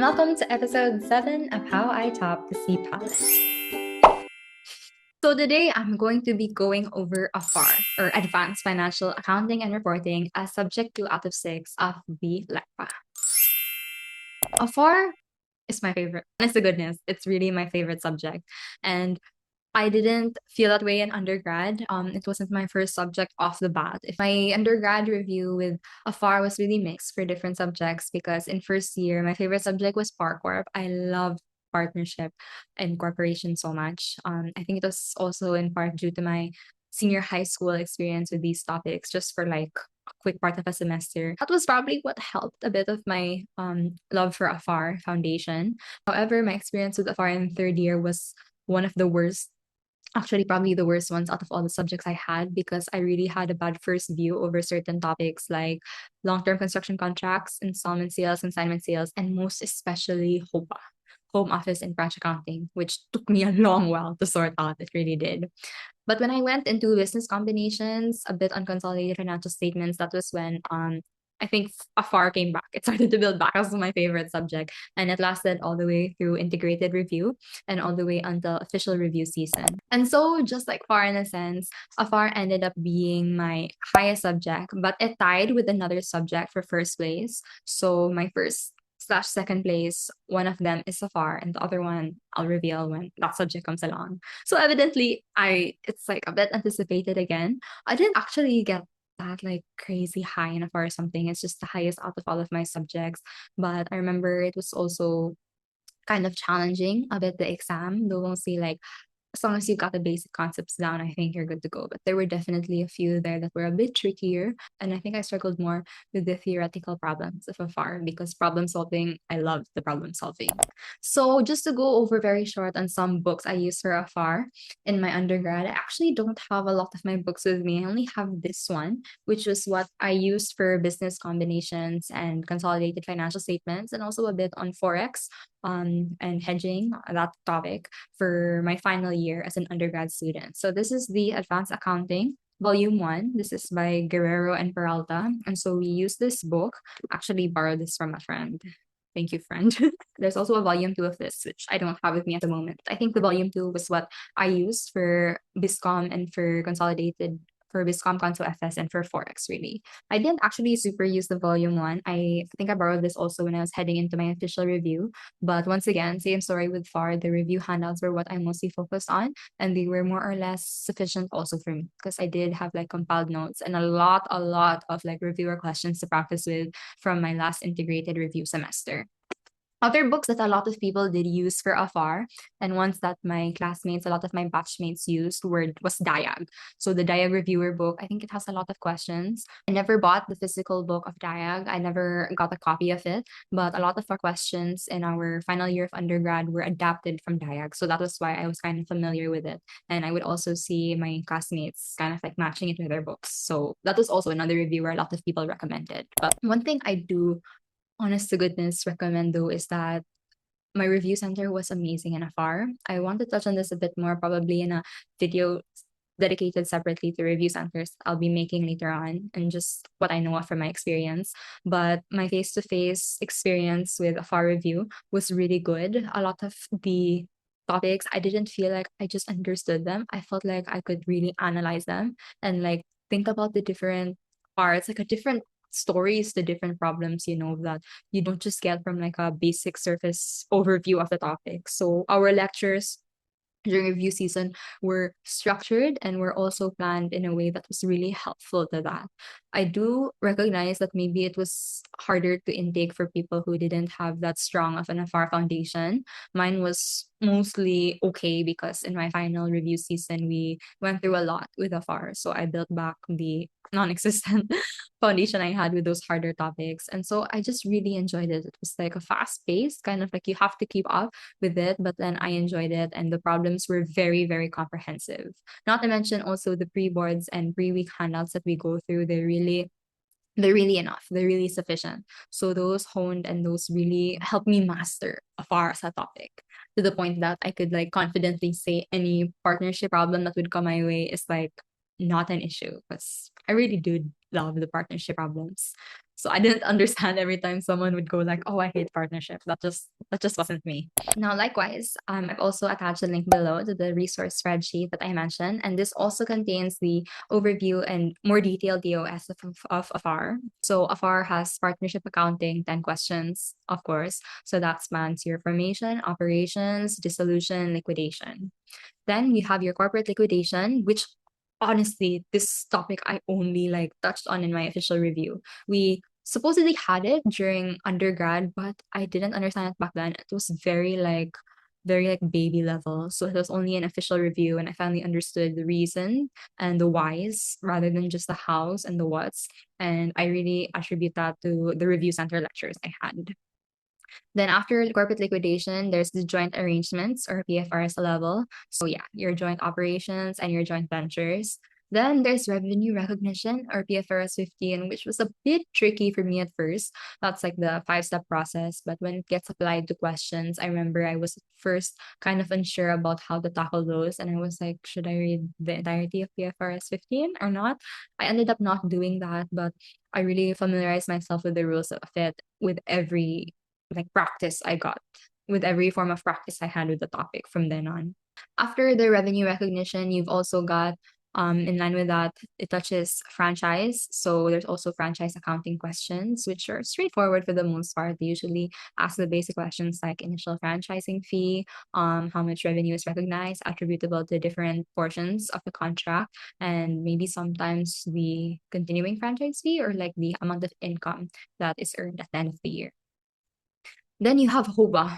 and welcome to episode 7 of How I Top the CPALE. So today I'm going to be going over AFAR, or Advanced Financial Accounting and Reporting, as subject 2 out of 6 of the LECPA. AFAR is my favorite. Honest to goodness, it's really my favorite subject. And I didn't feel that way in undergrad. It wasn't my first subject off the bat. If my undergrad review with AFAR was really mixed for different subjects, because in first year, my favorite subject was Corp. I love partnership and corporation so much. I think it was also in part due to my senior high school experience with these topics, just for like a quick part of a semester. That was probably what helped a bit of my love for AFAR foundation. However, my experience with AFAR in third year was one of the worst, actually probably the worst ones out of all the subjects I had, because I really had a bad first view over certain topics like long-term construction contracts, installment sales, consignment sales, and most especially HOPA, home office and branch accounting, which took me a long while to sort out. It really did. But when I went into business combinations, a bit unconsolidated financial statements, that was when I think AFAR came back. It started to build back as my favorite subject. And it lasted all the way through integrated review and all the way until official review season. And so, just like FAR in a sense, AFAR ended up being my highest subject, but it tied with another subject for first place. So my first slash second place, one of them is AFAR, and the other one I'll reveal when that subject comes along. So evidently, it's like a bit anticipated again. I didn't actually get that like crazy high in AFAR or something. It's just the highest out of all of my subjects. But I remember it was also kind of challenging a bit, the exam, though mostly like as long as you've got the basic concepts down, I think you're good to go. But there were definitely a few there that were a bit trickier. And I think I struggled more with the theoretical problems of AFAR, because problem solving, I love the problem solving. So just to go over very short on some books I used for AFAR in my undergrad, I actually don't have a lot of my books with me. I only have this one, which was what I used for business combinations and consolidated financial statements, and also a bit on Forex and hedging, that topic, for my final year as an undergrad student. So this is the Advanced Accounting Volume 1. This is by Guerrero and Peralta. And so we use this book, actually borrowed this from a friend. Thank you, friend. There's also a volume 2 of this, which I don't have with me at the moment. I think the volume 2 was what I used for BISCOM and for consolidated, for BISCOM, Conso FS, and for Forex, really. I didn't actually super use the volume 1. I think I borrowed this also when I was heading into my official review. But once again, same story with FAR. The review handouts were what I mostly focused on, and they were more or less sufficient also for me, because I did have like compiled notes and a lot of like reviewer questions to practice with from my last integrated review semester. Other books that a lot of people did use for AFAR, and ones that my classmates, a lot of my batchmates used, was Diag. So the Diag reviewer book, I think it has a lot of questions. I never bought the physical book of Diag. I never got a copy of it, but a lot of our questions in our final year of undergrad were adapted from Diag. So that was why I was kind of familiar with it. And I would also see my classmates kind of like matching it with their books. So that was also another reviewer a lot of people recommended. But one thing I do, honest to goodness, recommend though, is that my review center was amazing in AFAR. I want to touch on this a bit more, probably in a video dedicated separately to review centers I'll be making later on, and just what I know from my experience. But my face-to-face experience with AFAR review was really good. A lot of the topics, I didn't feel like I just understood them. I felt like I could really analyze them and like think about the different parts, like a different stories, the different problems, that you don't just get from like a basic surface overview of the topic. So our lectures during review season were structured and were also planned in a way that was really helpful to that. I do recognize that maybe it was harder to intake for people who didn't have that strong of an AFAR foundation. Mine was mostly okay, because in my final review season, we went through a lot with AFAR. So I built back the non-existent foundation I had with those harder topics. And so I just really enjoyed it. It was like a fast pace, kind of like you have to keep up with it, but then I enjoyed it, and the problems were very, very comprehensive. Not to mention also the pre-boards and pre-week handouts that we go through, they're really enough. They're really sufficient. So those honed and those really helped me master AFAR as a topic, to the point that I could like confidently say any partnership problem that would come my way is like not an issue, because I really do love the partnership problems. So I didn't understand every time someone would go like, "Oh, I hate partnership." That just wasn't me. Now, likewise, I've also attached a link below to the resource spreadsheet that I mentioned, and this also contains the overview and more detailed DOS of AFAR. So AFAR has partnership accounting, 10 questions, of course. So that spans your formation, operations, dissolution, liquidation. Then you have your corporate liquidation, which honestly, this topic I only like touched on in my official review. We supposedly had it during undergrad, but I didn't understand it back then. It was very like baby level. So it was only an official review and I finally understood the reason and the whys rather than just the hows and the whats. And I really attribute that to the review center lectures I had. Then after the corporate liquidation, there's the joint arrangements or PFRS level. So yeah, your joint operations and your joint ventures. Then there's revenue recognition or PFRS 15, which was a bit tricky for me at first. That's like the five-step process. But when it gets applied to questions, I remember I was at first kind of unsure about how to tackle those. And I was like, should I read the entirety of PFRS 15 or not? I ended up not doing that, but I really familiarized myself with the rules of it with every like practice I got with every form of practice I had with the topic from then on. After the revenue recognition, you've also got in line with that, it touches franchise. So there's also franchise accounting questions, which are straightforward for the most part. They usually ask the basic questions like initial franchising fee, how much revenue is recognized, attributable to different portions of the contract, and maybe sometimes the continuing franchise fee or like the amount of income that is earned at the end of the year. Then you have HOBA,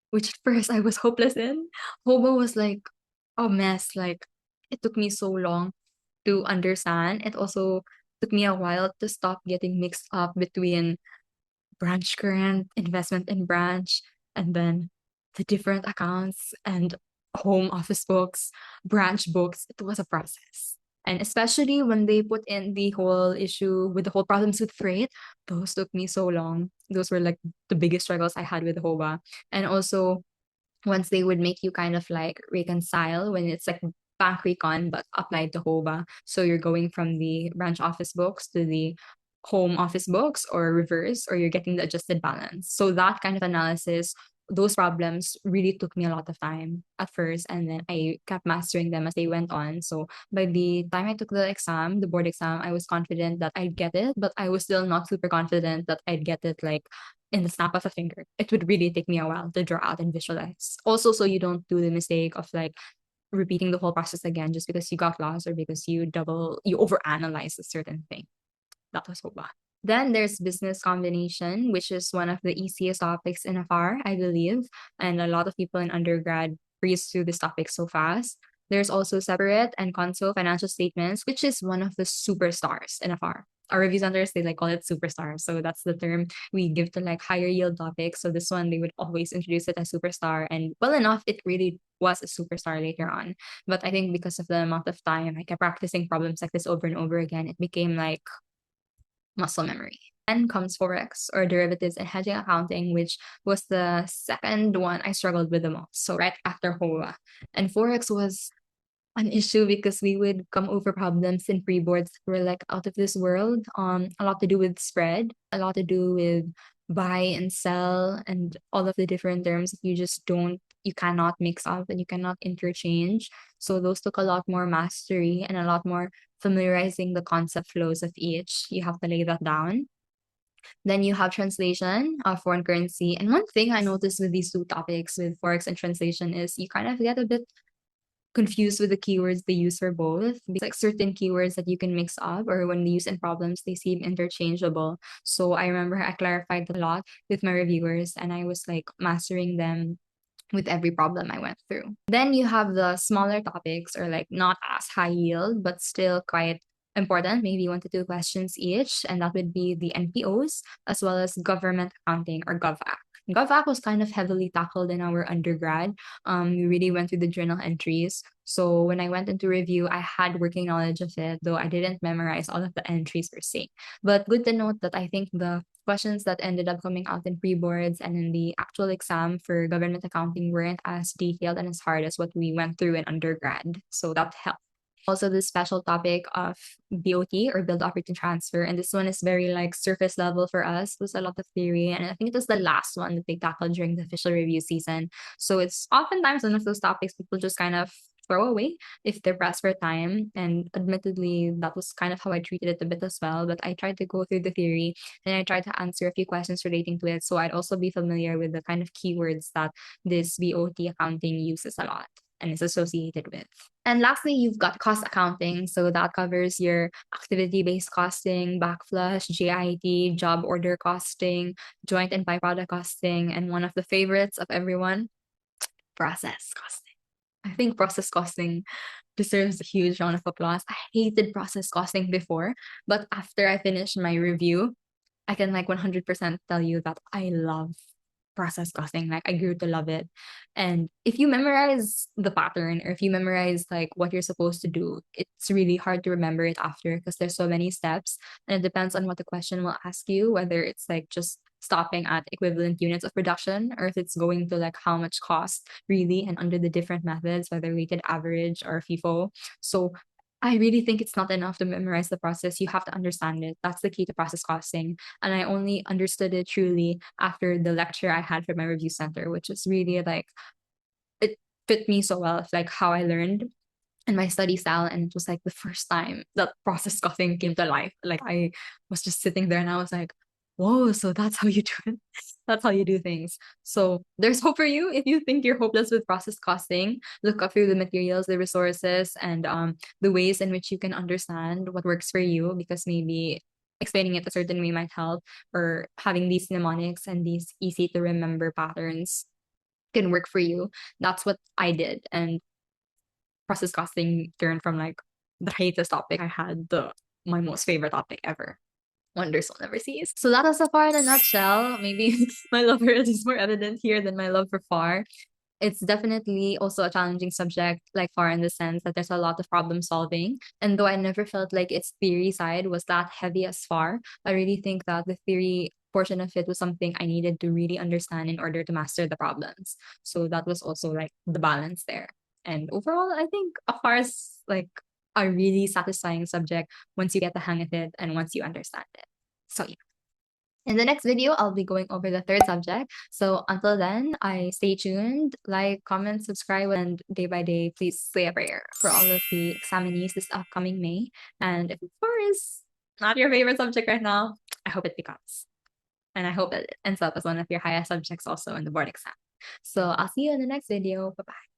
which at first I was hopeless in. HOBA was like a mess. Like it took me so long to understand. It also took me a while to stop getting mixed up between branch current, investment in branch, and then the different accounts and home office books, branch books. It was a process. And especially when they put in the whole issue with the whole problems with freight, those took me so long. Those were like the biggest struggles I had with HOBA. And also once they would make you kind of like reconcile when it's like bank recon but applied to HOBA. So you're going from the branch office books to the home office books or reverse, or you're getting the adjusted balance. So that kind of analysis, those problems really took me a lot of time at first, and then I kept mastering them as they went on. So by the time I took the exam, the board exam, I was confident that I'd get it, but I was still not super confident that I'd get it like in the snap of a finger. It would really take me a while to draw out and visualize. Also, so you don't do the mistake of like repeating the whole process again just because you got lost or because you overanalyze a certain thing. That was so bad. Then there's business combination, which is one of the easiest topics in AFAR, I believe. And a lot of people in undergrad breeze through this topic so fast. There's also separate and console financial statements, which is one of the superstars in AFAR. Our review centers, they like call it superstar. So that's the term we give to like higher yield topics. So this one, they would always introduce it as superstar. And well enough, it really was a superstar later on. But I think because of the amount of time I kept practicing problems like this over and over again, it became like muscle memory. Then comes Forex or derivatives and hedging accounting, which was the second one I struggled with the most. So right after HOA. And Forex was an issue because we would come over problems in pre-boards that were like out of this world. A lot to do with spread, a lot to do with buy and sell and all of the different terms that you cannot mix up and you cannot interchange. So those took a lot more mastery and a lot more familiarizing the concept flows of each. You have to lay that down. Then you have translation of foreign currency. And one thing I noticed with these two topics, with Forex and translation, is you kind of get a bit confused with the keywords they use for both. Because like certain keywords that you can mix up or when they use in problems, they seem interchangeable. So I remember I clarified a lot with my reviewers and I was like mastering them with every problem I went through. Then you have the smaller topics or like not as high yield, but still quite important, maybe 1 to 2 questions each. And that would be the NPOs as well as government accounting or GovAC. GovAC was kind of heavily tackled in our undergrad. We really went through the journal entries. So when I went into review, I had working knowledge of it, though I didn't memorize all of the entries per se. But good to note that I think the questions that ended up coming out in pre-boards and in the actual exam for government accounting weren't as detailed and as hard as what we went through in undergrad. So that helped. Also the special topic of BOT, or build operating transfer. And this one is very like surface level for us. It was a lot of theory. And I think it was the last one that they tackled during the official review season. So it's oftentimes one of those topics people just kind of throw away if they're pressed for time. And admittedly, that was kind of how I treated it a bit as well. But I tried to go through the theory and I tried to answer a few questions relating to it. So I'd also be familiar with the kind of keywords that this BOT accounting uses a lot and is associated with. And lastly, you've got cost accounting. So that covers your activity-based costing, backflush, JIT, job order costing, joint and byproduct costing, and one of the favorites of everyone, process costing. I think process costing deserves a huge round of applause. I hated process costing before, but after I finished my review, I can like 100% tell you that I love process costing. Like I grew to love it. And if you memorize the pattern, or if you memorize like what you're supposed to do, it's really hard to remember it after because there's so many steps. And it depends on what the question will ask you, whether it's like just stopping at equivalent units of production, or if it's going to like how much cost really, and under the different methods, whether weighted average or FIFO. So I really think it's not enough to memorize the process. You have to understand it. That's the key to process costing. And I only understood it truly after the lecture I had for my review center, which was really like, it fit me so well. It's like how I learned in my study style. And it was like the first time that process costing came to life. Like I was just sitting there and I was like, whoa, so that's how you do it. That's how you do things. So there's hope for you. If you think you're hopeless with process costing, look up through the materials, the resources, and the ways in which you can understand what works for you, because maybe explaining it a certain way might help, or having these mnemonics and these easy to remember patterns can work for you. That's what I did. And process costing turned from like the hatest topic I had to my most favorite topic ever. Wonders will never cease. So that was AFAR in a nutshell. Maybe my love for it is more evident here than my love for FAR. It's definitely also a challenging subject like FAR, in the sense that there's a lot of problem solving. And though I never felt like its theory side was that heavy as FAR, I really think that the theory portion of it was something I needed to really understand in order to master the problems. So that was also like the balance there. And overall, I think AFAR is like a really satisfying subject once you get the hang of it and once you understand it. So yeah. In the next video, I'll be going over the third subject. So until then, I stay tuned, like, comment, subscribe, and day by day, please say a prayer for all of the examinees this upcoming May. And if FAR is not your favorite subject right now, I hope it becomes. And I hope it ends up as one of your highest subjects also in the board exam. So I'll see you in the next video. Bye-bye.